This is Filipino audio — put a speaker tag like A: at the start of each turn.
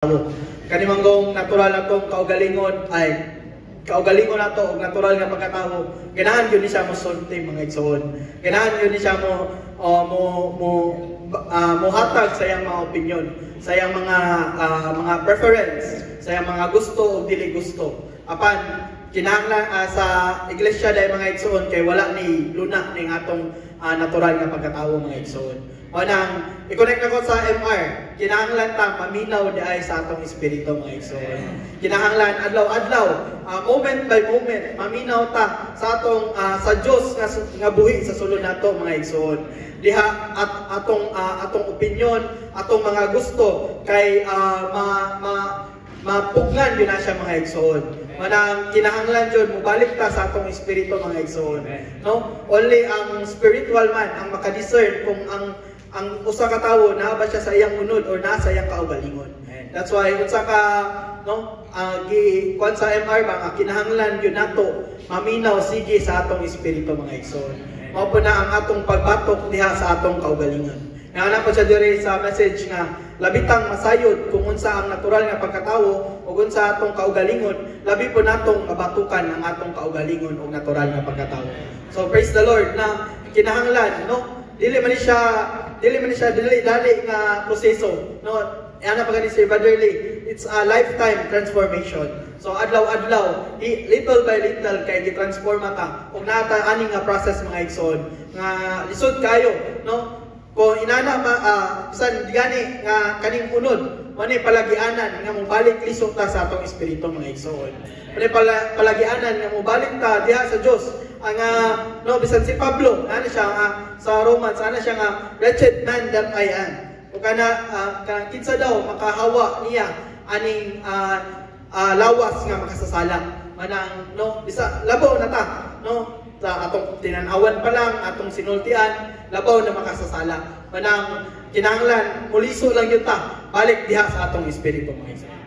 A: Kani manggong natural na tong kaugalingon ay kaugalingon nato og natural nga pagkatao. Ganahan gyud ni siya mo sulti mga igsoon. Ganahan gyud ni siya mo hatag sa iyang mga opinion, sa iyang mga preference, sa iyang mga gusto o dili gusto. Apan kinahanglan sa iglesia dai mga igsoon kay wala ni luna ning atong natural nga pagkatao mga igsoon. Manang i-connect ako sa MR, kinahanglan ta maminaw di ay sa atong espiritu mga igsoon. Kinahanglan adlaw-adlaw, moment by moment, maminaw ta sa atong sa Dios nga buhi sa sulod nato mga igsoon. Diha atong opinion, atong mga gusto kay mapugnan yun na siya mga igsoon. Manang kinahanglan jud mobalik ta sa atong espiritu mga igsoon. No? Only ang spiritual man ang makadiscern kung ang usa ka tawo naa ba siya sa iyang unod or naa sa iyang kaugalingon. That's why unsa ka kuan sa MR ba kinahanglan gyud nato maminaw sige sa atong espiritu mga igsoon. Mao po na ang atong pagbatok diha sa atong kaugalingon. Nga po siya dire sa message nga labitang masayod kung unsa ang natural nga pagkatawo ug unsa atong kaugalingon, labi po natong mabatukan ang atong kaugalingon ug natural nga pagkatawo. So praise the Lord na kinahanglan no dili man siya dali nga proseso no ana pa gani si Brother Lee, it's a lifetime transformation. So adlaw-adlaw little by little kay gi-transform ta ug nata ani nga process mga igsoon nga lisod kayo no kung inana bisan gani nga kaning unod manay palagianan nga mobalik lisod ta sa atong espiritu mga igsoon. Manay palagianan nga mobalik ta diha sa Dios. Ang no bisan si Pablo ano siya sa Romans ana siya nga wretched man that I am. O kana kinsa daw makahawa niya aning lawas nga makasasala. Manang no bisa labaw na ta no sa atong tinan-awan pa lang atong sinultian labaw na makasasala. Manang kinahanglan muliso lang yun ta balik diha sa atong espiritu mga igsoon.